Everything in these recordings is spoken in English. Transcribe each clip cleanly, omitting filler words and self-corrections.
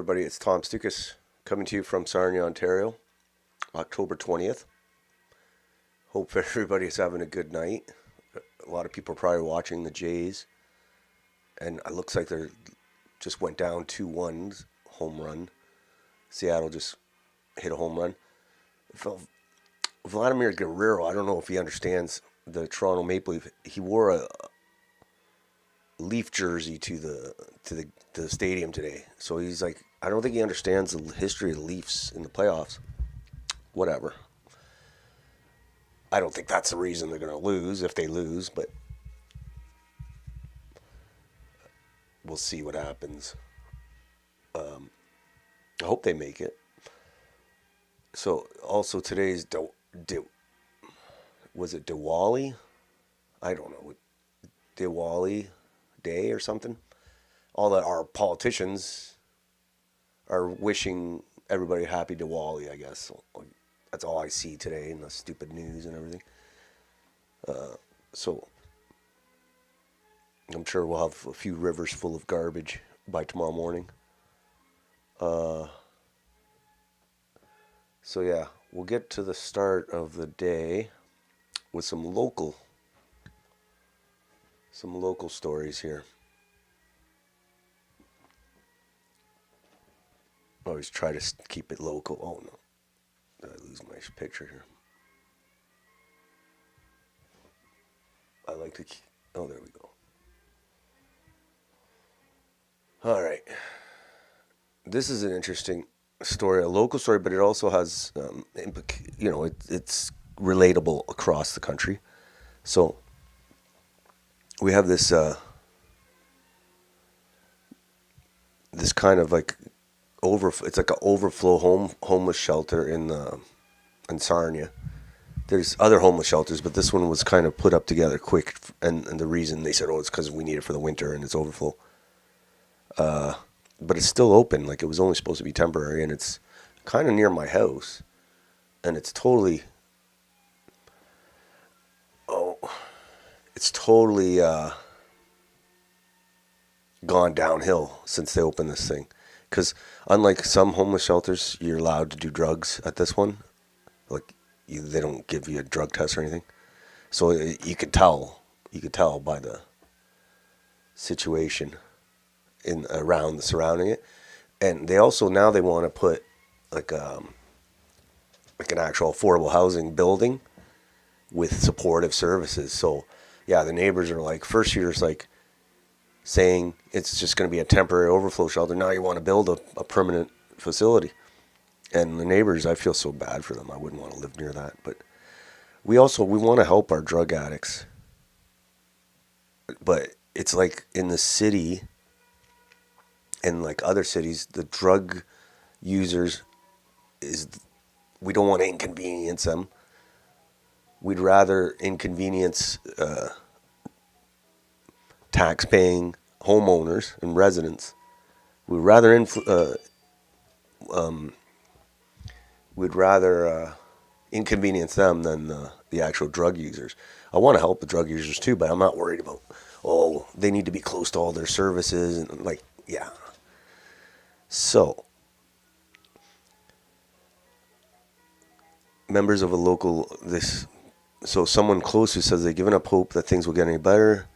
everybody. It's Tom Stoukas coming to you from Sarnia, Ontario, October 20th. Hope everybody's having a good night. A lot of people are probably watching the Jays, and it looks like they're just went down 2-1 home run. Seattle just hit a home run. Vladimir Guerrero, I don't know if he understands the Toronto Maple Leaf. He wore a Leaf jersey to the stadium today. So he's like, I don't think he understands the history of the Leafs in the playoffs. Whatever. I don't think that's the reason they're going to lose if they lose, but we'll see what happens. I hope they make it. So also today's was it Diwali? I don't know. Diwali Day or something. All that our politicians are wishing everybody happy Diwali, I guess. That's all I see today in the stupid news and everything. So I'm sure we'll have a few rivers full of garbage by tomorrow morning. So yeah, we'll get to the start of the day with some local stories here. I always try to keep it local. Oh no, did I lose my picture here? I like to keep, oh, there we go. All right. This is an interesting story, a local story, but it also has, it's relatable across the country. So we have this this kind of like it's like an overflow homeless shelter in Sarnia. There's other homeless shelters, but this one was kind of put up together quick, and the reason they said, it's because we need it for the winter and it's overflow. But it's still open, like it was only supposed to be temporary, and it's kind of near my house, and it's totally gone downhill since they opened this thing. Because unlike some homeless shelters, you're allowed to do drugs at this one. Like they don't give you a drug test or anything. So you could tell by the situation around the surrounding it. And they also now they want to put like an actual affordable housing building with supportive services. So yeah, the neighbors are like, first year's like saying it's just going to be a temporary overflow shelter. Now you want to build a permanent facility. And the neighbors, I feel so bad for them. I wouldn't want to live near that. But we want to help our drug addicts. But it's like in the city and like other cities, the drug users we don't want to inconvenience them. We'd rather inconvenience tax-paying homeowners and residents. We'd rather inconvenience them than the actual drug users. I want to help the drug users too, but I'm not worried about, they need to be close to all their services and like, yeah. So, members of a local, someone close who says they've given up hope that things will get any better.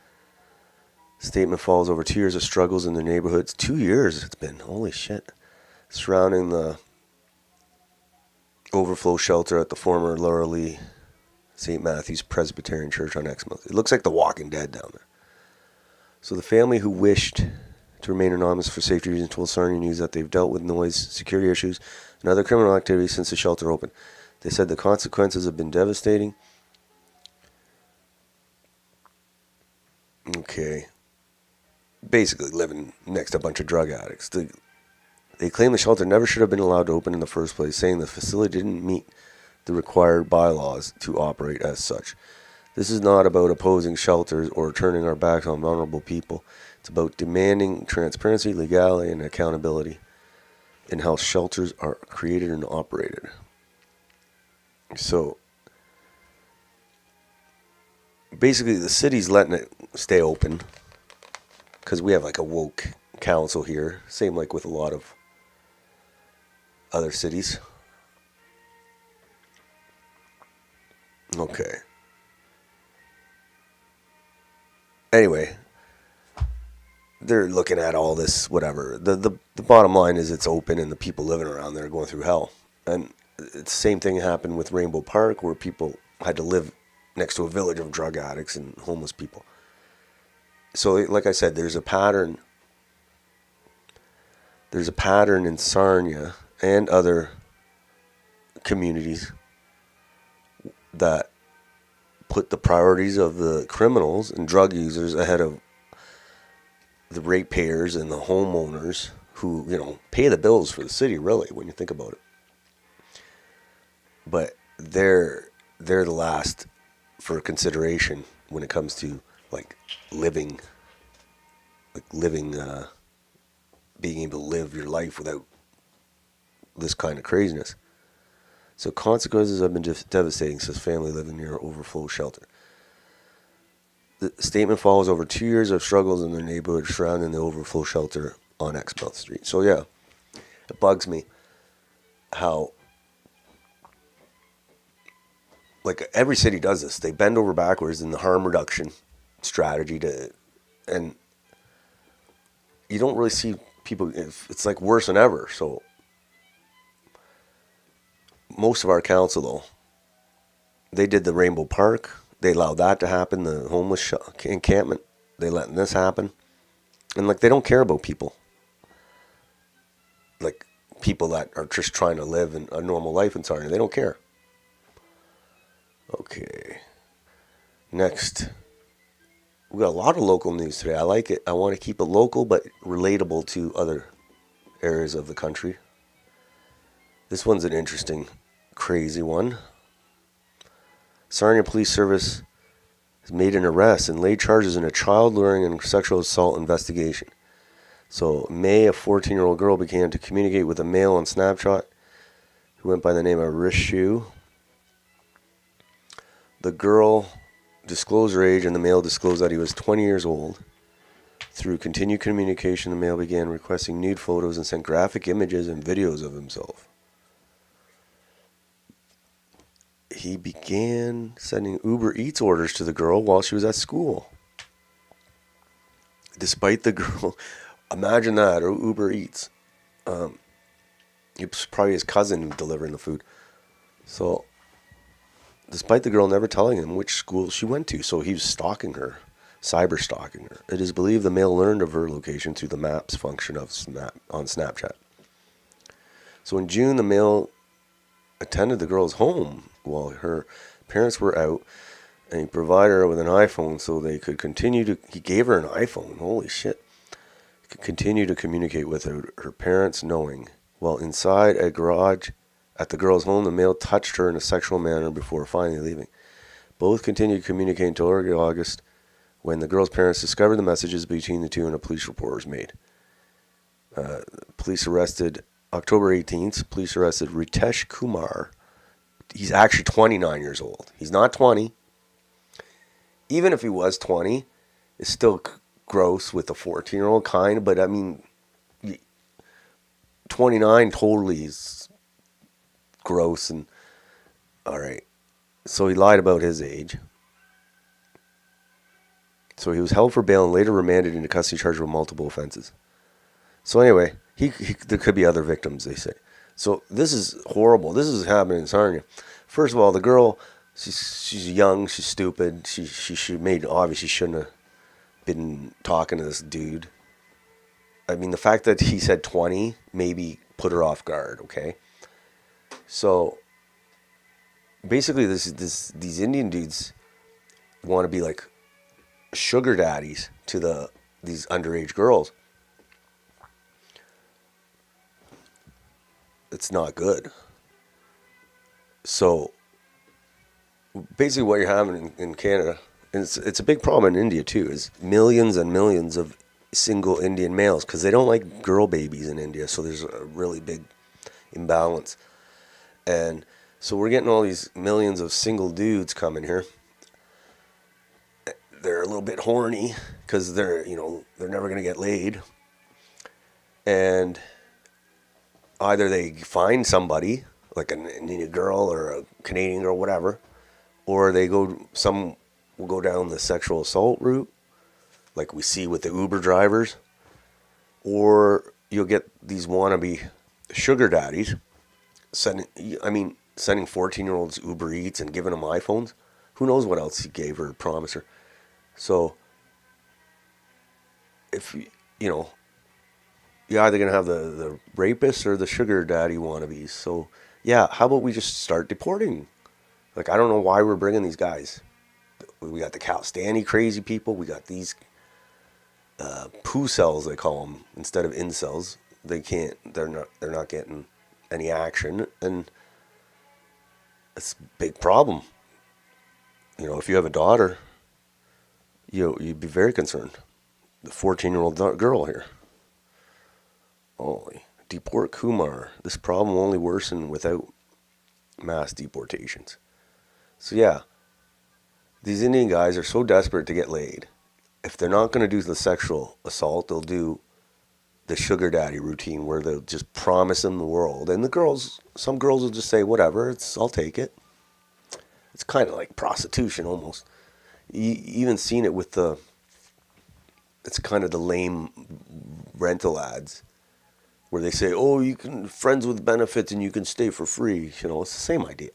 Statement follows over 2 years of struggles in their neighborhoods. 2 years it's been, holy shit. Surrounding the overflow shelter at the former Laura Lee St. Matthew's Presbyterian Church on Exmouth. It looks like The Walking Dead down there. So the family who wished to remain anonymous for safety reasons told Sarnia News that they've dealt with noise, security issues, and other criminal activity since the shelter opened. They said the consequences have been devastating. Okay. Basically living next to a bunch of drug addicts. They claim the shelter never should have been allowed to open in the first place, saying the facility didn't meet the required bylaws to operate as such. This is not about opposing shelters or turning our backs on vulnerable people. It's about demanding transparency, legality, and accountability in how shelters are created and operated. So, basically, the city's letting it stay open because we have like a woke council here. Same like with a lot of other cities. Okay. Anyway, they're looking at all this, whatever. The bottom line is it's open and the people living around there are going through hell. And it's the same thing happened with Rainbow Park where people had to live next to a village of drug addicts and homeless people. So, like I said, there's a pattern. There's a pattern in Sarnia and other communities that put the priorities of the criminals and drug users ahead of the ratepayers and the homeowners who, pay the bills for the city, really, when you think about it. But they're the last for consideration when it comes to living, being able to live your life without this kind of craziness. So consequences have been devastating, says family living near overflow shelter. The statement follows over 2 years of struggles in the neighborhood surrounding the overflow shelter on Exmouth Street. So yeah, it bugs me how every city does this. They bend over backwards in the harm reduction strategy and you don't really see people. It's worse than ever. So most of our council, though, they did the Rainbow Park. They allowed that to happen. The homeless encampment. They letting this happen, and they don't care about people. People that are just trying to live a normal life in Sarnia. They don't care. Okay. Next, we got a lot of local news today. I like it. I want to keep it local but relatable to other areas of the country. This one's an interesting, crazy one. Sarnia Police Service has made an arrest and laid charges in a child luring and sexual assault investigation. So, May, a 14-year-old girl began to communicate with a male on Snapchat who went by the name of Rishu. The girl disclosed her age and the male disclosed that he was 20 years old. Through continued communication, the male began requesting nude photos and sent graphic images and videos of himself. He began sending Uber Eats orders to the girl while she was at school. Despite the girl, imagine that, or Uber Eats. It's probably his cousin delivering the food. So, despite the girl never telling him which school she went to, so he was stalking her, cyber stalking her. It is believed the male learned of her location through the maps function of on Snapchat. So in June, the male attended the girl's home while her parents were out, and he provided her with an iPhone so they could continue to. He gave her an iPhone. Holy shit! Could continue to communicate with her parents, knowing. While inside a garage at the girl's home, the male touched her in a sexual manner before finally leaving. Both continued communicating until early August, when the girl's parents discovered the messages between the two and a police report was made. Police arrested October 18th. Police arrested Ritesh Kumar. He's actually 29 years old. He's not 20. Even if he was 20, it's still gross with the 14-year-old kind. But I mean, 29 totally is gross. And all right, so he lied about his age. So he was held for bail and later remanded into custody charged with multiple offenses. So anyway, there could be other victims, they say. So this is horrible. This is happening in Sarnia. First of all, the girl, she's young, she's stupid. She made obviously shouldn't have been talking to this dude. I mean, the fact that he said 20 maybe put her off guard. Okay, so basically, these Indian dudes want to be like sugar daddies to these underage girls. It's not good. So basically what you're having in Canada, and it's a big problem in India too, is millions and millions of single Indian males, because they don't like girl babies in India, so there's a really big imbalance. And so we're getting all these millions of single dudes coming here. They're a little bit horny because they're never going to get laid. And either they find somebody like an Indian girl or a Canadian girl, whatever, or some will go down the sexual assault route, like we see with the Uber drivers, or you'll get these wannabe sugar daddies sending 14-year-olds Uber Eats and giving them iPhones. Who knows what else he gave her, promised her. So if you know, you're either gonna have the rapists or the sugar daddy wannabes. So yeah, how about we just start deporting? Like, I don't know why we're bringing these guys. We got the Calistanti crazy people. We got these poo cells, they call them, instead of incels. They can't. They're not getting any action, and it's a big problem. You know, if you have a daughter, you'd be very concerned. The 14-year-old girl here. Holy, deport Kumar. This problem will only worsen without mass deportations. So yeah, these Indian guys are so desperate to get laid. If they're not going to do the sexual assault, they'll do the sugar daddy routine where they'll just promise them the world. And some girls will just say, whatever, I'll take it. It's kind of like prostitution almost. You even seen it with it's kind of the lame rental ads where they say, oh, you can friends with benefits and you can stay for free. You know, it's the same idea.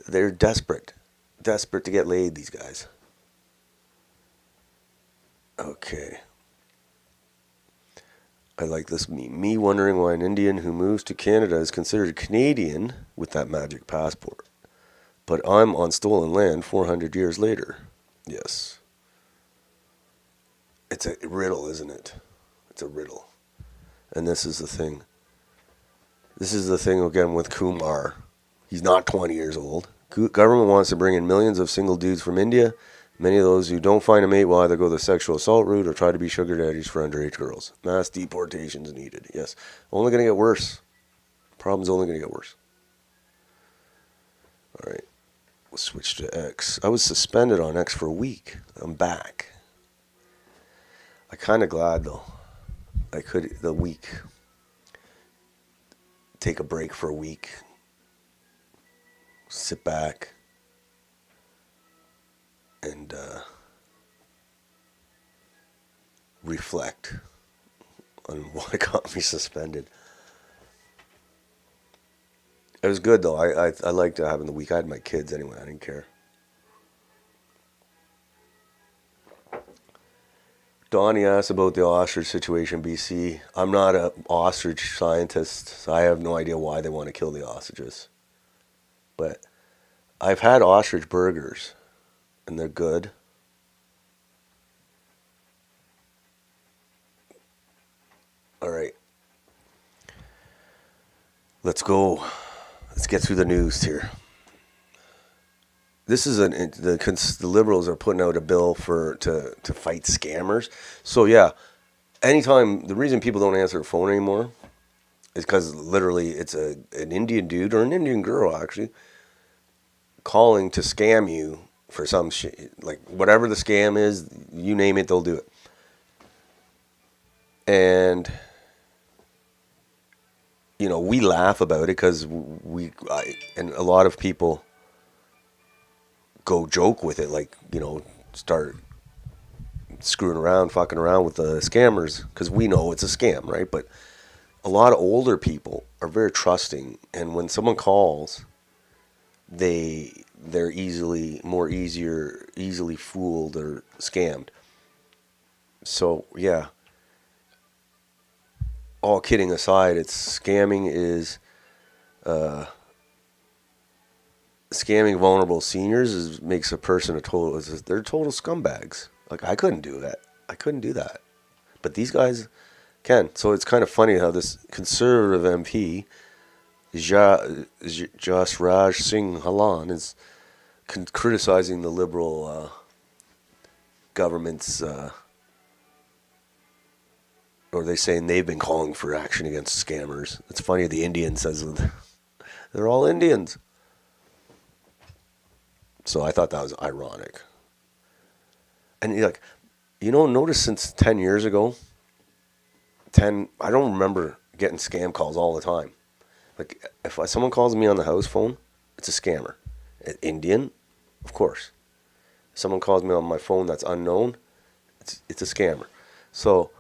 They're desperate to get laid, these guys. Okay. I like this meme. Me wondering why an Indian who moves to Canada is considered Canadian with that magic passport. But I'm on stolen land 400 years later. Yes. It's a riddle, isn't it? It's a riddle. And this is the thing. This is the thing again with Kumar. He's not 20 years old. Government wants to bring in millions of single dudes from India. Many of those who don't find a mate will either go the sexual assault route or try to be sugar daddies for underage girls. Mass deportations needed. Yes. Only going to get worse. Problem's only going to get worse. All right. We'll switch to X. I was suspended on X for a week. I'm back. I'm kind of glad, though. I could, the week, take a break for a week. Sit back. And reflect on what got me suspended. It was good though. I liked having the week. I had my kids anyway. I didn't care. Donnie asked about the ostrich situation in BC. I'm not an ostrich scientist, so I have no idea why they want to kill the ostriches. But I've had ostrich burgers, and they're good. All right. Let's go. Let's get through the news here. This is the Liberals are putting out a bill to fight scammers. So yeah, anytime, the reason people don't answer the phone anymore is because literally it's an Indian dude or an Indian girl actually calling to scam you for some shit, like whatever the scam is, you name it, they'll do it. And you know, we laugh about it because and a lot of people go joke with it, like, you know, start screwing around, fucking around with the scammers because we know it's a scam, right? But a lot of older people are very trusting, and when someone calls, they're easily fooled or scammed. So yeah, all kidding aside, scamming vulnerable seniors makes a person they're total scumbags. Like, I couldn't do that. But these guys can. So it's kind of funny how this conservative MP, Jasraj Singh Halan, is criticizing the Liberal government's, or they saying they've been calling for action against scammers. It's funny, the Indian says they're all Indians. So I thought that was ironic. And notice since 10 years ago, I don't remember getting scam calls all the time. Like if someone calls me on the house phone, it's a scammer. Indian, of course. If someone calls me on my phone that's unknown, it's a scammer. So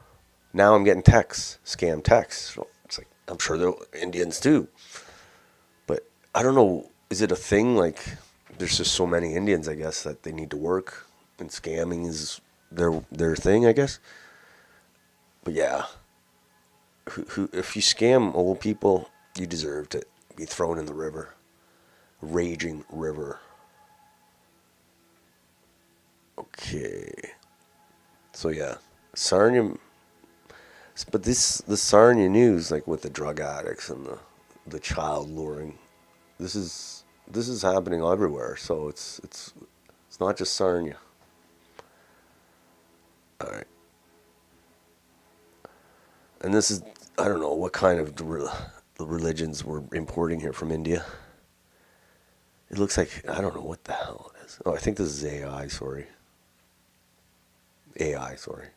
now I'm getting texts, scam texts. So it's like I'm sure they're Indians too, but I don't know. Is it a thing? Like there's just so many Indians, I guess, that they need to work, and scamming is their thing, I guess. But yeah, if you scam old people, you deserve to be thrown in the river, raging river. Okay, so yeah, Sarnia. But the Sarnia news, like with the drug addicts and the child luring, this is happening everywhere. So it's not just Sarnia. All right, and this is I don't know what kind of religions we're importing here from India. It looks like I don't know what the hell it is. Oh, I think this is AI. Sorry, AI. Sorry,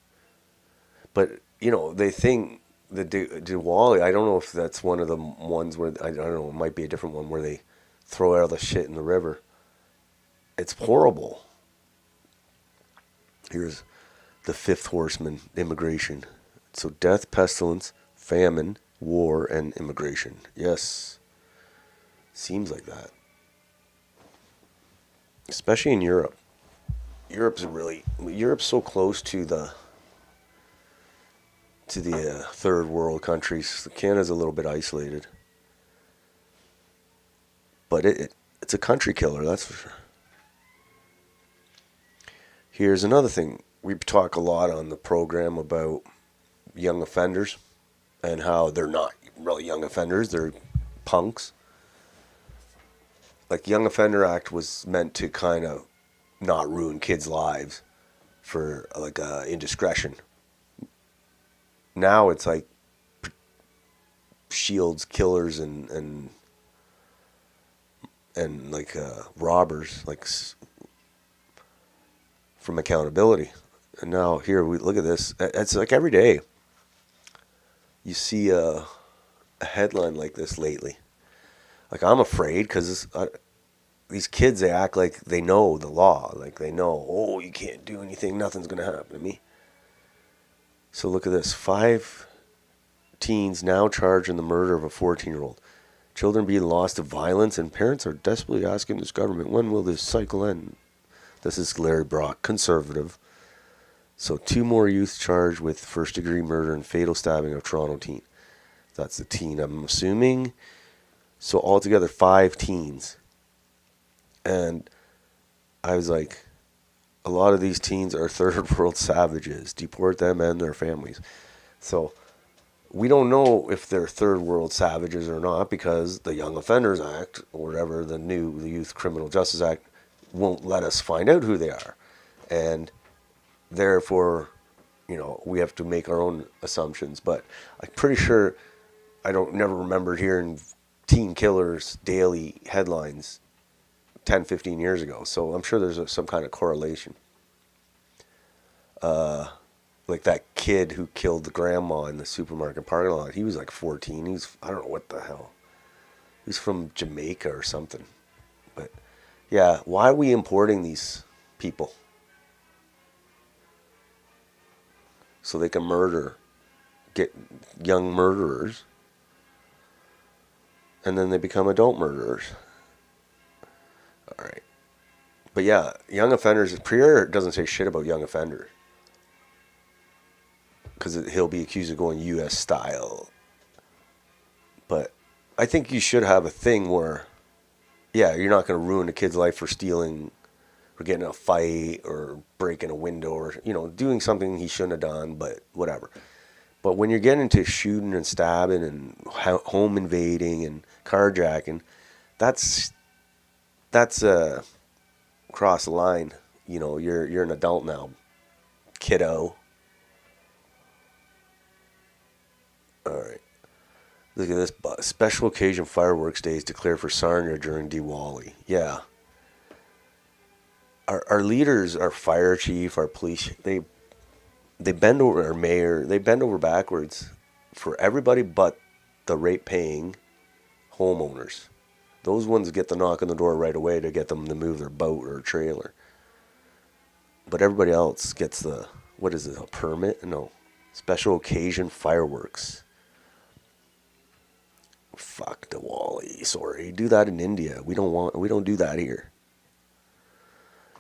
but they think the Diwali. I don't know if that's one of the ones where I don't know. It might be a different one where they throw all the shit in the river. It's horrible. Here's the fifth horseman: immigration. So death, pestilence, famine, war, and immigration. Yes, seems like that. Especially in Europe. Europe's so close to the third world countries. Canada's a little bit isolated, but it's a country killer, that's for sure. Here's another thing. We talk a lot on the program about young offenders and how they're not really young offenders, they're punks. Like Young Offender Act was meant to kind of not ruin kids' lives for like indiscretion. Now it's like shields killers and like robbers like from accountability. And now here we look at this. It's like every day you see a headline like this lately. Like I'm afraid because these kids, they act like they know the law, like they know, oh, you can't do anything, nothing's gonna happen to me. So look at this: 5 teens now charged in the murder of a 14-year-old. Children being lost to violence, and parents are desperately asking this government, when will this cycle end? This is Larry Brock, conservative. So 2 more youth charged with first-degree murder and fatal stabbing of Toronto teen. That's the teen, I'm assuming. So altogether, 5 teens. And I was like, a lot of these teens are third world savages. Deport them and their families. So we don't know if they're third world savages or not because the Young Offenders Act, or whatever, the Youth Criminal Justice Act, won't let us find out who they are. And therefore, we have to make our own assumptions. But I'm pretty sure never remembered hearing teen killers daily headlines 10, 15 years ago. So I'm sure there's some kind of correlation. Like that kid who killed the grandma in the supermarket parking lot. He was like 14. I don't know what the hell. He's from Jamaica or something. But yeah, why are we importing these people? So they can get young murderers, and then they become adult murderers. All right. But yeah, young offenders, Prieur doesn't say shit about young offenders. Because he'll be accused of going U.S. style. But I think you should have a thing where, yeah, you're not going to ruin a kid's life for stealing or getting in a fight or breaking a window or, doing something he shouldn't have done, but whatever. But when you're getting into shooting and stabbing and home invading and carjacking, that's cross the line. You're an adult now, kiddo. All right. Look at this. Special occasion fireworks days declared for Sarnia during Diwali. Yeah. Our leaders, our fire chief, our police, they bend over, our mayor, they bend over backwards for everybody but the rate-paying homeowners. Those ones get the knock on the door right away to get them to move their boat or trailer. But everybody else gets the, what is it, a permit? No. Special occasion fireworks. Fuck Diwali, sorry. Do that in India. We don't do that here.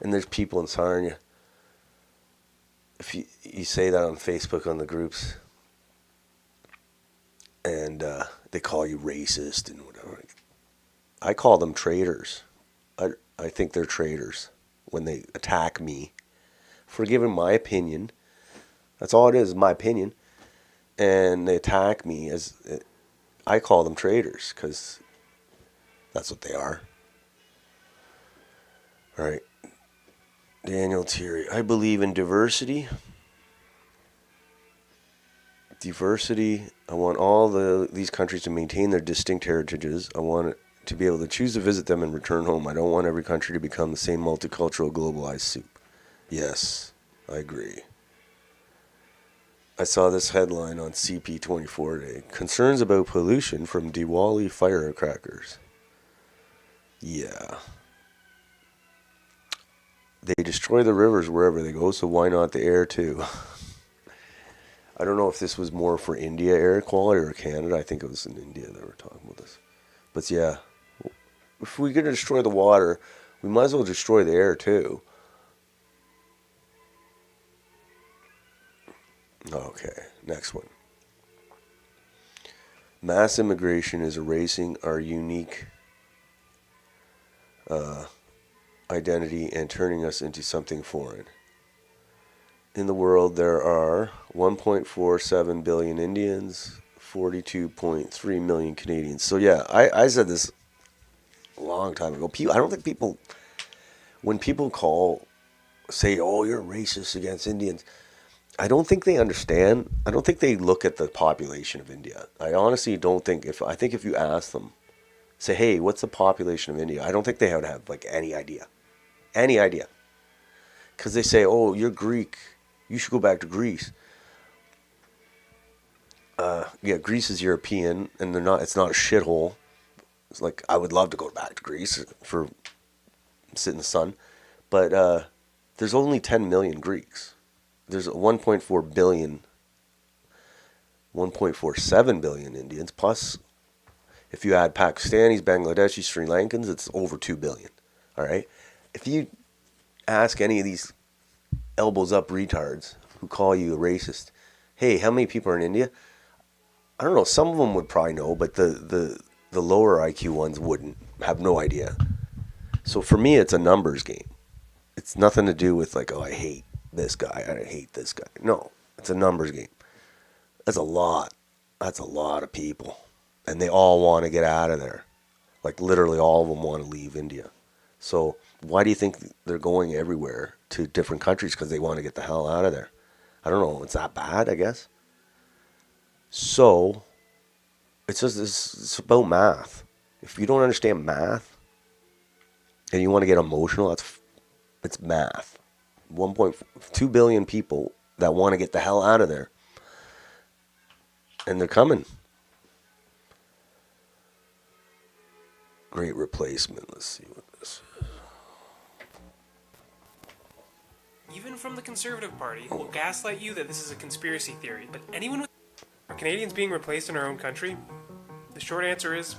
And there's people in Sarnia. If you say that on Facebook on the groups, and they call you racist and whatever. I call them traitors. I think they're traitors when they attack me for giving my opinion. That's all it is, my opinion. And they attack me I call them traitors because that's what they are. All right. Daniel Thierry. I believe in diversity. Diversity. I want all these countries to maintain their distinct heritages. I want to be able to choose to visit them and return home. I don't want every country to become the same multicultural, globalized soup. Yes, I agree. I saw this headline on CP24 today. Concerns about pollution from Diwali firecrackers. Yeah. They destroy the rivers wherever they go, so why not the air too? I don't know if this was more for India air quality or Canada. I think it was in India they were talking about this. But yeah, if we're going to destroy the water, we might as well destroy the air too. Okay, next one. Mass immigration is erasing our unique identity and turning us into something foreign. In the world, there are 1.47 billion Indians, 42.3 million Canadians. So yeah, I said this a long time ago. I don't think people, when people say, oh, you're racist against Indians, I don't think they understand. I don't think they look at the population of India. I honestly don't think, I think if you ask them, say, hey, what's the population of India? I don't think they would have like any idea. Any idea. Because they say, oh, you're Greek. You should go back to Greece. Yeah, Greece is European, and it's not a shithole. It's like, I would love to go back to Greece for sit in the sun. But there's only 10 million Greeks. There's 1.4 billion, 1.47 billion Indians. Plus, if you add Pakistanis, Bangladeshis, Sri Lankans, it's over 2 billion. All right? If you ask any of these elbows up retards who call you a racist, hey, how many people are in India? I don't know. Some of them would probably know, but the lower IQ ones wouldn't, have no idea. So for me, it's a numbers game. It's nothing to do with like, oh, I hate this guy, I hate this guy. No, it's a numbers game. That's a lot. That's a lot of people. And they all want to get out of there. Like literally all of them want to leave India. So why do you think they're going everywhere to different countries? Because they want to get the hell out of there. I don't know. It's that bad, I guess. So it's it's about math. If you don't understand math and you want to get emotional, it's math. 1.2 billion people that want to get the hell out of there. And they're coming. Great replacement. Let's see what this is. Even from the Conservative Party will gaslight you that this is a conspiracy theory, but anyone with... Are Canadians being replaced in our own country? The short answer is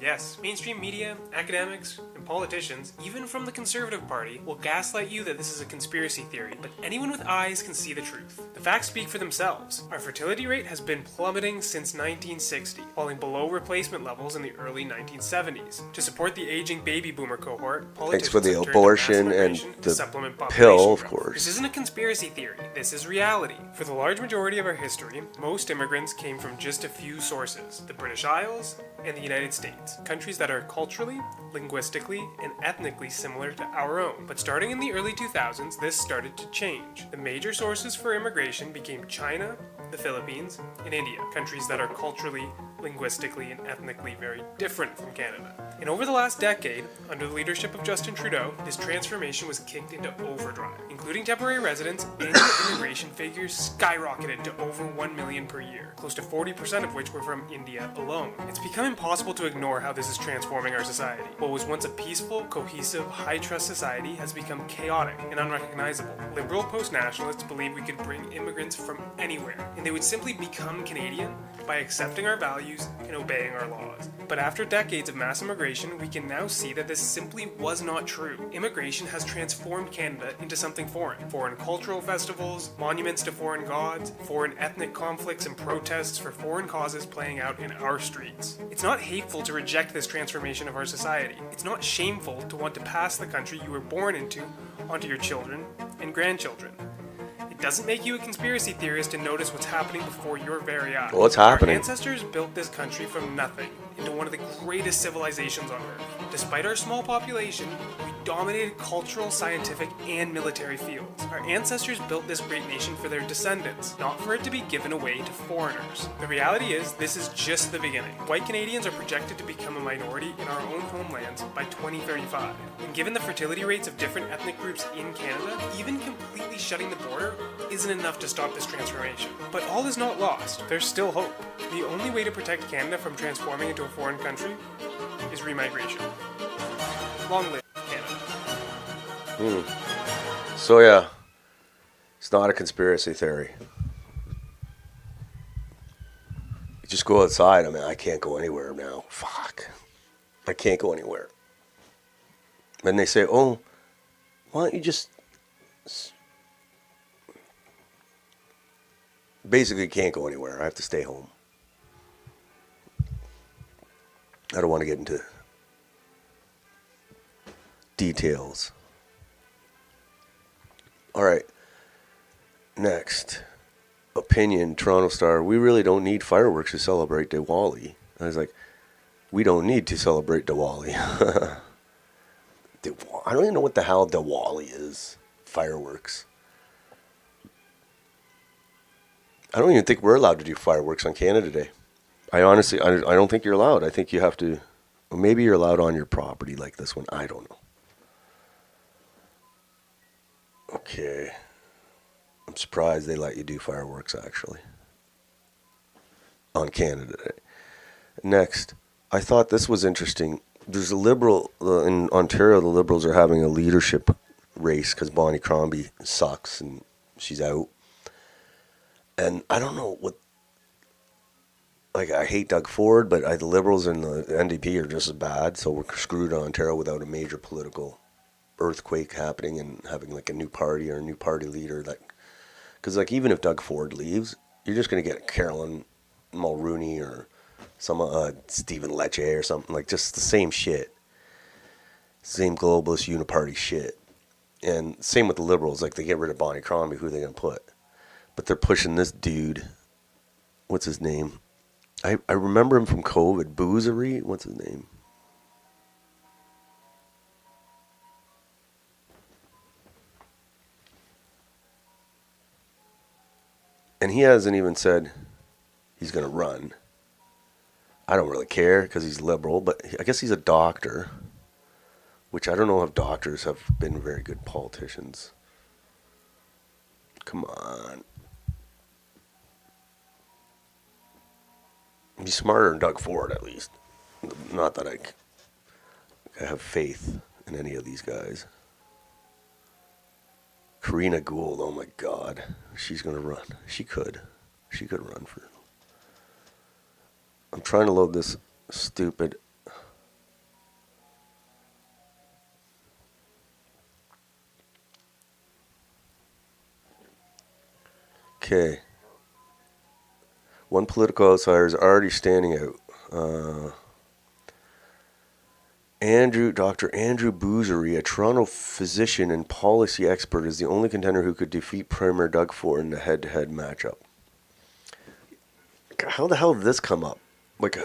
yes. Mainstream media, academics, and politicians, even from the Conservative Party, will gaslight you that this is a conspiracy theory, but anyone with eyes can see the truth. The facts speak for themselves. Our fertility rate has been plummeting since 1960, falling below replacement levels in the early 1970s. To support the aging baby boomer cohort, politicians Thanks for the have turned to abortion mass and immigration to the supplement population pill, of growth. course. This isn't a conspiracy theory. This is reality. For the large majority of our history, most immigrants came from just a few sources: the British Isles and the United States, countries that are culturally, linguistically, and ethnically similar to our own. But starting in the early 2000s, this started to change. The major sources for immigration became China, the Philippines, and India, countries that are culturally, linguistically, and ethnically very different from Canada. And over the last decade, under the leadership of Justin Trudeau, this transformation was kicked into overdrive, including temporary residents. Annual immigration figures skyrocketed to over 1 million per year, close to 40% of which were from India alone. It's become impossible to ignore how this is transforming our society. What was once a peaceful, cohesive, high-trust society has become chaotic and unrecognizable. Liberal post-nationalists believe we could bring immigrants from anywhere, and they would simply become Canadian by accepting our values and obeying our laws. But after decades of mass immigration, we can now see that this simply was not true. Immigration has transformed Canada into something foreign. Foreign cultural festivals, monuments to foreign gods, foreign ethnic conflicts and protests for foreign causes playing out in our streets. It's not hateful to reject this transformation of our society. It's not shameful to want to pass the country you were born into onto your children and grandchildren. It doesn't make you a conspiracy theorist to notice what's happening before your very eyes. What's happening? Our ancestors built this country from nothing into one of the greatest civilizations on Earth. Despite our small population, we dominated cultural, scientific, and military fields. Our ancestors built this great nation for their descendants, not for it to be given away to foreigners. The reality is, this is just the beginning. White Canadians are projected to become a minority in our own homelands by 2035. And given the fertility rates of different ethnic groups in Canada, even completely shutting the border isn't enough to stop this transformation. But all is not lost. There's still hope. The only way to protect Canada from transforming into a foreign country is remigration. Long live Canada. So yeah, it's not a conspiracy theory. You just go outside. I mean, I can't go anywhere now. Fuck. I can't go anywhere. And they say, oh, why don't you just... Basically can't go anywhere. I have to stay home. I don't want to get into details. All right. Next. Opinion, Toronto Star. We really don't need fireworks to celebrate Diwali. I was like, we don't need to celebrate Diwali. I don't even know what the hell Diwali is. Fireworks. I don't even think we're allowed to do fireworks on Canada Day. I honestly, I don't think you're allowed. I think you have to, or maybe you're allowed on your property like this one. I don't know. Okay. I'm surprised they let you do fireworks, actually, on Canada Day. Next, I thought this was interesting. There's a Liberal, in Ontario, the Liberals are having a leadership race because Bonnie Crombie sucks and she's out. And I don't know what, like, I hate Doug Ford, but the Liberals and the NDP are just as bad, so we're screwed in Ontario without a major political earthquake happening and having, like, a new party or a new party leader. That, because, like, even if Doug Ford leaves, you're just going to get Carolyn Mulroney or some Stephen Lecce or something, like, just the same shit. Same globalist uniparty shit. And same with the Liberals. Like, they get rid of Bonnie Crombie, who are they going to put? But they're pushing this dude. What's his name? I remember him from COVID. Boozery? What's his name? And he hasn't even said he's going to run. I don't really care because he's liberal, but I guess he's a doctor. Which I don't know if doctors have been very good politicians. Come on. He's smarter than Doug Ford, at least. Not that I have faith in any of these guys. Karina Gould, oh my God. She's going to run. She could. She could run for... I'm trying to load this stupid... Okay. One political outsider is already standing out. Dr. Andrew Boozery, a Toronto physician and policy expert, is the only contender who could defeat Premier Doug Ford in the head-to-head matchup. How the hell did this come up? Like,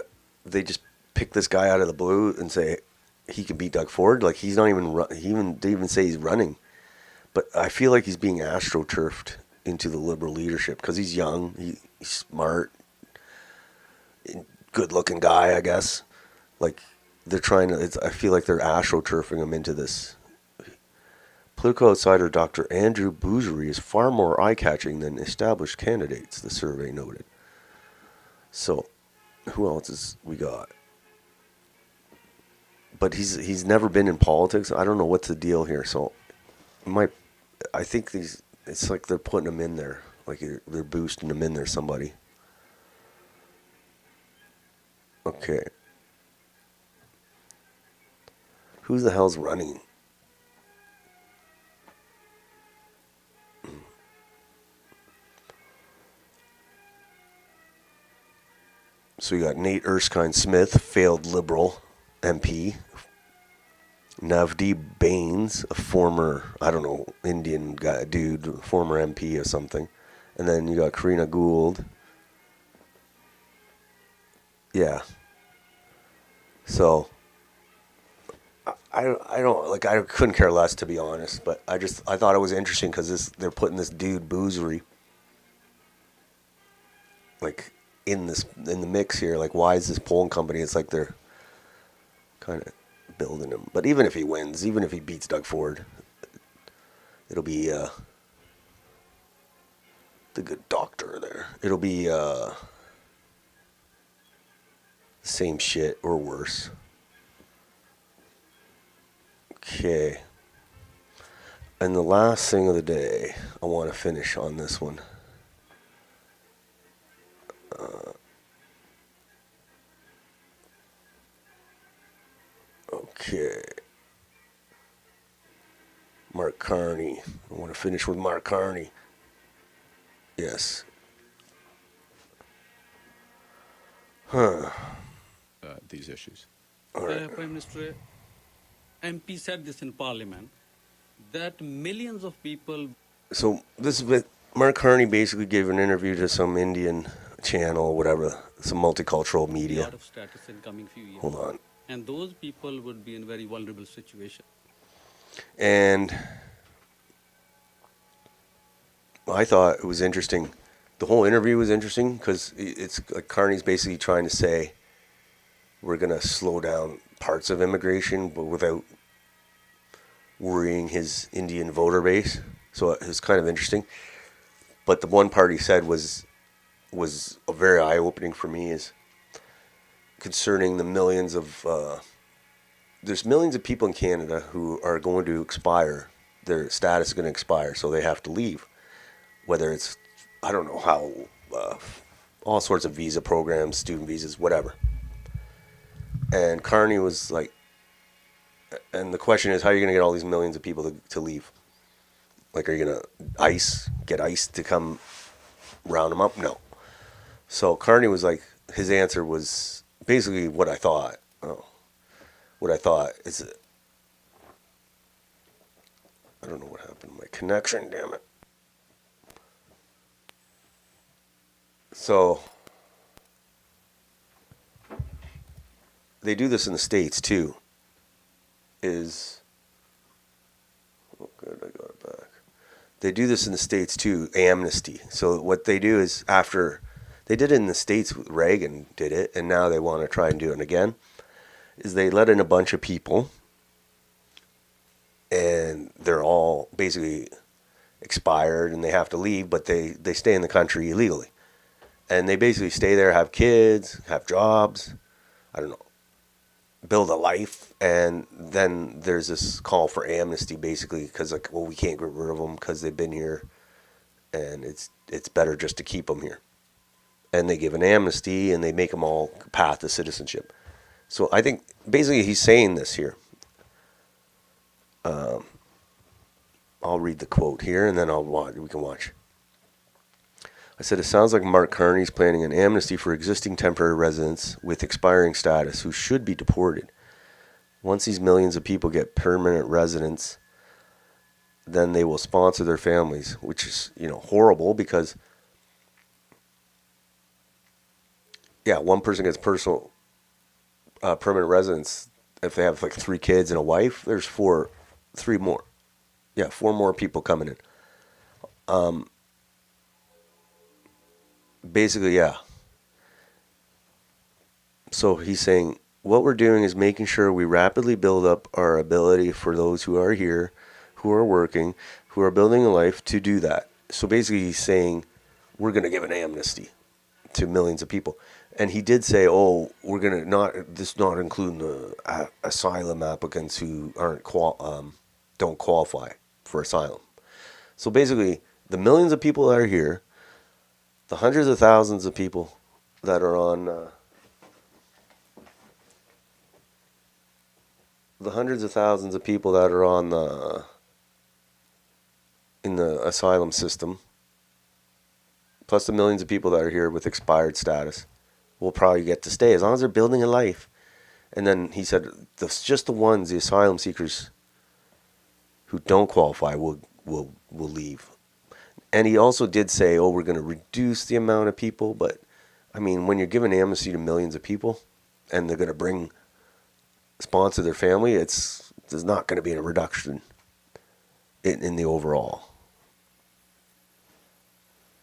they just pick this guy out of the blue and say he can beat Doug Ford? Like, he's not even he didn't even say he's running. But I feel like he's being astroturfed into the liberal leadership because he's young, he's smart, good-looking guy, I guess. Like they're trying to. I feel like they're astroturfing him into this. Political outsider Dr. Andrew Bougerie is far more eye-catching than established candidates, the survey noted. So, who else is we got? But he's never been in politics. I don't know what's the deal here. So, I think it's like they're putting him in there, like they're boosting him in there. Somebody. Okay. Who the hell's running? So you got Nate Erskine-Smith, failed Liberal MP. Navdeep Bains, a former, I don't know, Indian guy, dude, former MP or something. And then you got Karina Gould. Yeah. So, I don't, like, I couldn't care less, to be honest. But I thought it was interesting because they're putting this dude, Boozery, like, in the mix here. Like, why is this polling company? It's like they're kind of building him. But even if he wins, even if he beats Doug Ford, it'll be the good doctor there. It'll be the same shit or worse. Okay. And the last thing of the day, I want to finish on this one. Okay. Mark Carney. I want to finish with Mark Carney. Yes. These issues. All right. Prime Minister, MP said this in Parliament, that millions of people... So this is what Mark Carney basically gave an interview to some Indian channel, whatever, some multicultural A media. lot of status in coming few years. Hold on. And those people would be in very vulnerable situation. And I thought it was interesting. The whole interview was interesting because it's like Carney's basically trying to say we're going to slow down parts of immigration, but without worrying his Indian voter base. So it was kind of interesting. But the one part he said was a very eye-opening for me is concerning the millions of there's millions of people in Canada who are going to expire. Their status is going to expire, so they have to leave. Whether it's, I don't know how, all sorts of visa programs, student visas, whatever. And Carney was like, and the question is, how are you going to get all these millions of people to leave? Like, are you going to get ICE to come round them up? No. So Carney was like, his answer was basically what I thought. What I thought is, I don't know what happened to my connection, damn it. So, they do this in the States too. Oh good, I got it back. They do this in the States too, amnesty. So what they do is they did it in the States, Reagan did it, and now they want to try and do it again, is they let in a bunch of people, and they're all basically expired, and they have to leave, but they stay in the country illegally. And they basically stay there, have kids, have jobs, I don't know, build a life, and then there's this call for amnesty, basically, because, like, well, we can't get rid of them because they've been here, and it's better just to keep them here. And they give an amnesty, and they make them all path to citizenship. So I think basically he's saying this here. I'll read the quote here, and then we can watch. I said, it sounds like Mark Carney's planning an amnesty for existing temporary residents with expiring status who should be deported. Once these millions of people get permanent residence, then they will sponsor their families, which is, horrible because, one person gets permanent residence. If they have like 3 kids and a wife, there's 4 more people coming in. basically, yeah. So he's saying what we're doing is making sure we rapidly build up our ability for those who are here, who are working, who are building a life to do that. So basically, he's saying we're going to give an amnesty to millions of people. And he did say, "Oh, we're going to not include the asylum applicants who don't qualify for asylum." So basically, the millions of people that are here, the hundreds of thousands of people that are on the hundreds of thousands of people that are on in the asylum system, plus the millions of people that are here with expired status, will probably get to stay as long as they're building a life. And then he said, just the ones, the asylum seekers who don't qualify, will leave. And he also did say, "Oh, we're going to reduce the amount of people," but I mean, when you're giving amnesty to millions of people, and they're going to sponsor their family, there's not going to be a reduction in the overall.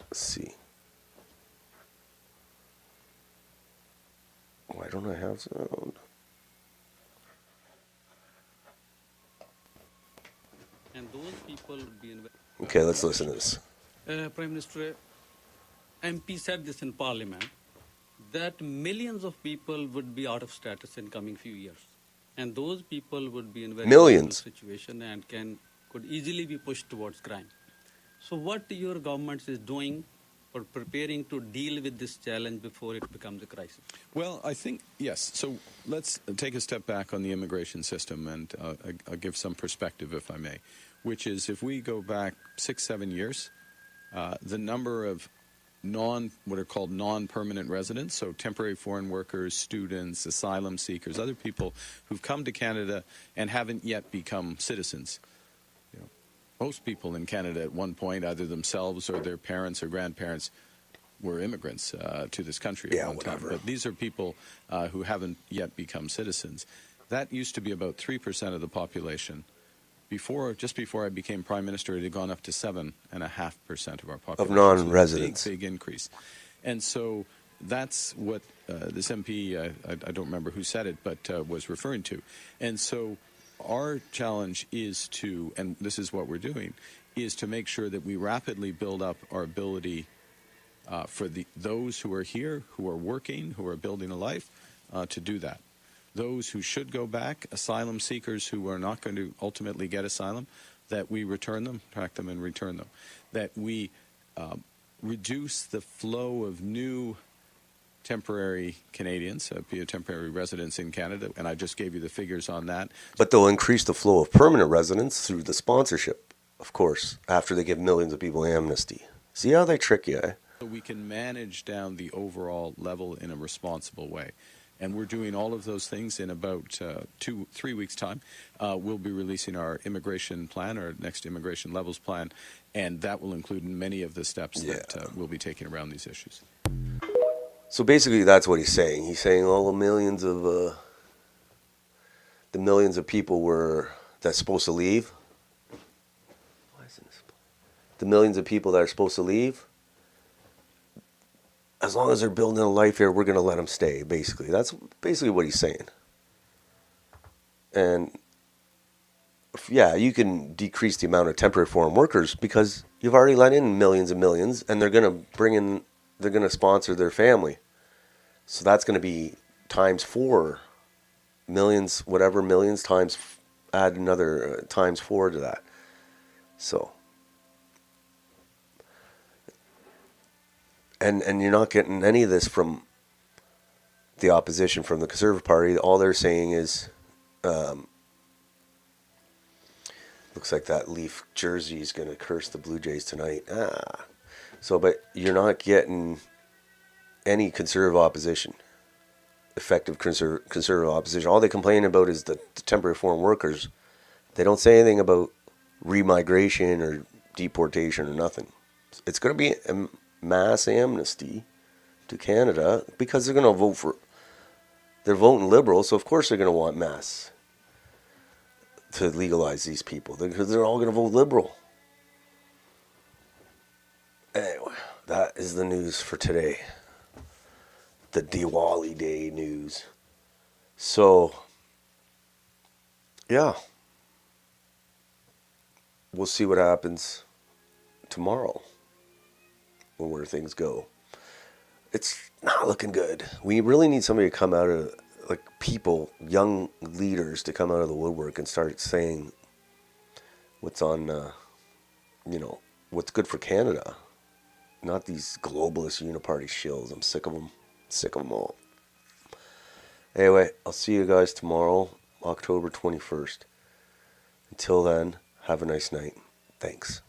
Let's see. Why don't I have sound? And those people would be in. Okay, let's listen to this. Prime Minister, MP said this in Parliament that millions of people would be out of status in coming few years, and those people would be in very Millions. difficult situation and could easily be pushed towards crime. So, what your government is doing for preparing to deal with this challenge before it becomes a crisis? Well, I think, yes. So let's take a step back on the immigration system, and I'll give some perspective, if I may, which is if we go back 6-7 years, the number of what are called non-permanent residents, so temporary foreign workers, students, asylum seekers, other people who've come to Canada and haven't yet become citizens. You know, most people in Canada at one point, either themselves or their parents or grandparents, were immigrants to this country at one time. But these are people who haven't yet become citizens. That used to be about 3% of the population. Just before I became Prime Minister, it had gone up to 7.5% of our population. Of non-residents. So big increase. And so that's what this MP, I don't remember who said it, but was referring to. And so our challenge is and this is what we're doing, is to make sure that we rapidly build up our ability for those who are here, who are working, who are building a life, to do that. Those who should go back, asylum seekers who are not going to ultimately get asylum, that we return them, track them and return them. That we reduce the flow of new temporary Canadians, temporary residents in Canada, and I just gave you the figures on that. But they'll increase the flow of permanent residents through the sponsorship, of course, after they give millions of people amnesty. See how they trick you, eh? So we can manage down the overall level in a responsible way. And we're doing all of those things in about 2-3 weeks' time. We'll be releasing our immigration plan, our next immigration levels plan, and that will include many of the steps that we'll be taking around these issues. So basically, that's what he's saying. He's saying all the millions of people that's supposed to leave. Why isn't this? The millions of people that are supposed to leave. As long as they're building a life here, we're going to let them stay, basically. That's basically what he's saying. And, yeah, you can decrease the amount of temporary foreign workers because you've already let in millions and millions, and they're going to sponsor their family. So that's going to be times 4. Millions times, add another times 4 to that. So. And you're not getting any of this from the opposition, from the Conservative Party. All they're saying is, looks like that Leaf jersey is going to curse the Blue Jays tonight. But you're not getting any Conservative opposition, effective Conservative opposition. All they complain about is the temporary foreign workers. They don't say anything about remigration or deportation or nothing. It's going to be mass amnesty to Canada because they're going to they're voting Liberal, so of course they're going to want mass to legalize these people because they're all going to vote Liberal. Anyway, that is the news for today. The Diwali Day news. So, yeah. We'll see what happens tomorrow when where things go. It's not looking good. We really need somebody to come out of, like, people, young leaders to come out of the woodwork and start saying what's on, what's good for Canada. Not these globalist uniparty shills. I'm sick of them. Sick of them all. Anyway, I'll see you guys tomorrow, October 21st. Until then, have a nice night. Thanks.